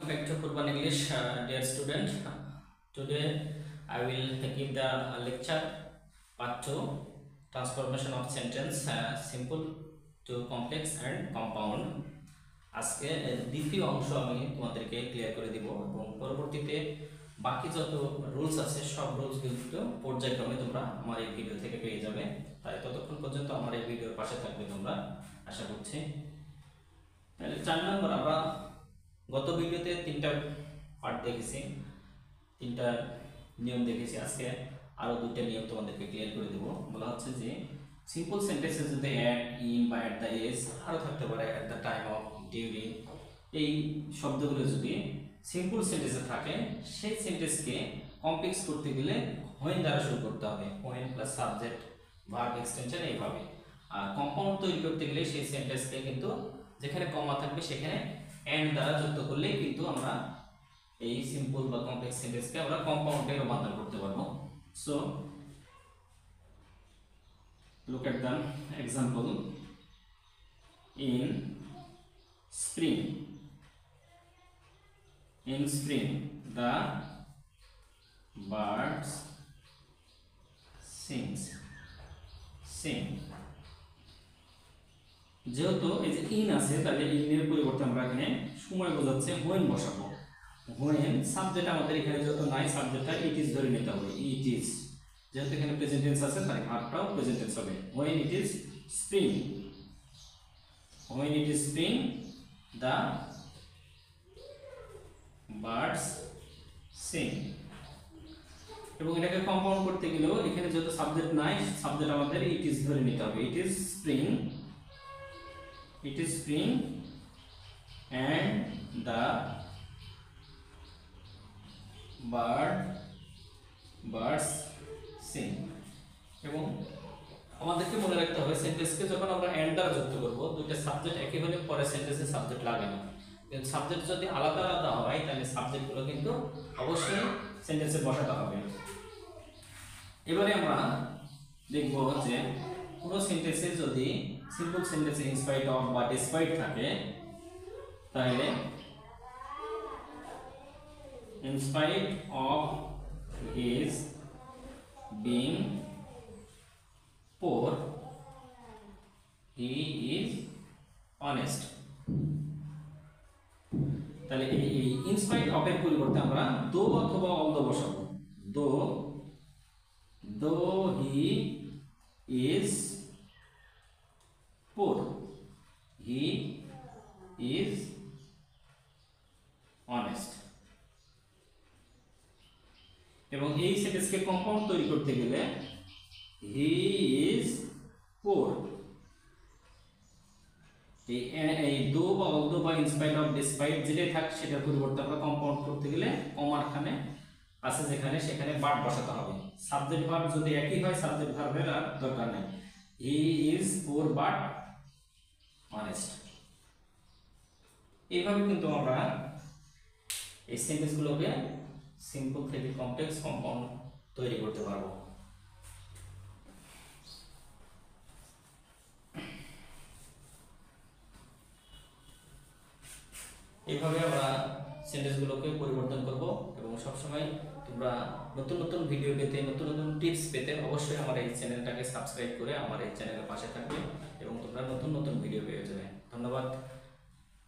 Back to Purban English, dear student. Today I will give the lecture part 2 transformation of sentence simple to complex and compound. আজকে দ্বিতীয় অংশ আমি তোমাদেরকে clear করে দিব এবং পরবর্তীতে বাকি যত রুলস আছে সব রুলস কিন্তু পর্যায়ক্রমে তোমরা আমার এই ভিডিও থেকে পেয়ে যাবে। তাই ততক্ষণ পর্যন্ত আমার এই ভিডিওর পাশে থাকবে তোমরা, আশা করছি। তাহলে 4 নম্বর আমরা গত ভিডিওতে 3টা পার্ট দেখেছি, 3টা নিয়ম দেখেছি। আজকে আরো 2টা নিয়ম তোমাদেরকে ক্লিয়ার করে দেব। বলা হচ্ছে যে সিম্পল সেন্টেন্সে যদি অ্যাট, ইন বা অ্যাট দ্য এজ আরো থাকতে পারে at the time of, during, এই শব্দগুলো যদি সিম্পল সেন্টেন্সে থাকে সেই সেন্টেন্সকে কমপ্লেক্স করতে গেলে হোয়েন দ্বারা শুরু করতে হবে। When plus subject verb extension এইভাবে। আর কম্পাউন্ড তৈরি করতে গেলে সেই সেন্টেন্সকে কিন্তু যেখানে কমা থাকবে সেখানে এন্ড দ্বারা যুক্ত করলেই কিন্তু আমরা এই সিম্পল বা কমপ্লেক্স সেন্টেন্সকে আমরা কম্পাউন্ডে রূপান্তর করতে পারবো। So look at the example. In spring the birds sing। যেহেতু এই যে ইন আছে তাহলে ইনের পরিবর্তে আমরা এখানে সময় বোঝাচ্ছে হোয়েন বসাবো। হোয়েন সাবজেক্ট আমাদের এখানে যেহেতু নাই, সাবজেক্টটা ইট ইজ ধরে নিতে হবে। ইট ইজ যেহেতু এখানে প্রেজেন্ট টেন্স আছে তাই ভার্বটাও প্রেজেন্ট টেন্স হবে। When it is spring, when it is spring the birds Singh. এবং এটাকে কম্পাউন্ড করতে গেলেও এখানে যেহেতু সাবজেক্ট নাই, সাবজেক্ট আমাদের ইট ইজ ধরে নিতে হবে। It is spring, it is spring and the birds sing। এবং আমাদেরকে মনে রাখতে হবে সেন্টেন্সকে যখন আমরা এন্ড দ্বারা যুক্ত করব, দুইটা সাবজেক্ট একই হলে পরে সেন্টেন্সে সাবজেক্ট লাগে না। কিন্তু সাবজেক্ট যদি আলাদা আলাদা হয় তাহলে সাবজেক্টগুলো কিন্তু অবশ্যই সেন্টেন্সে বসাতে হবে। এবারে আমরা দেখব যে পুরো সেন্টেন্সে যদি সিম্পল সেন্টেন্সে ইনস্পাইট অফ বা ডিসপাইট থাকে তাহলে in spite of his being poor he is honest. তাহলে এই ইনস্পাইট অফ এর পরিবর্তে আমরা দো অথবা অল দো বসাবো। দো হি is poor, he is honest। এবং এই সেন্টেন্সকে কম্পাউন্ড তৈরি করতে গেলে he is poor, এই দো বা অলদো বা ইনস্পাইট অফ ডিসপাইট যেটাই থাক সেটার পরিবর্তে আমরা কম্পাউন্ড করতে গেলে কমার খানে আছে যেখানে সেখানে ভার্ব বসাতে হবে। সাবজেক্ট ভার্ব যদি একই হয় সাবজেক্ট ভার্বের আর দরকার নেই। He is poor but honest. এইভাবে কিন্তু আমরা এই সেন্টেন্সগুলোকে সিম্পল থেকে কমপ্লেক্স কম্পাউন্ড তৈরি করতে পারবো। এইভাবে আমরা সেন্টেন্সগুলোকে পরিবর্তন করব এবং সবসময় তোমরা নতুন নতুন ভিডিও পেতে, নতুন নতুন টিপস পেতে অবশ্যই আমার এই চ্যানেলটাকে সাবস্ক্রাইব করে আমার এই চ্যানেলের পাশে থাকবে এবং তোমরা নতুন নতুন ভিডিও পেয়ে যাবে। ধন্যবাদ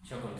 সকলকে।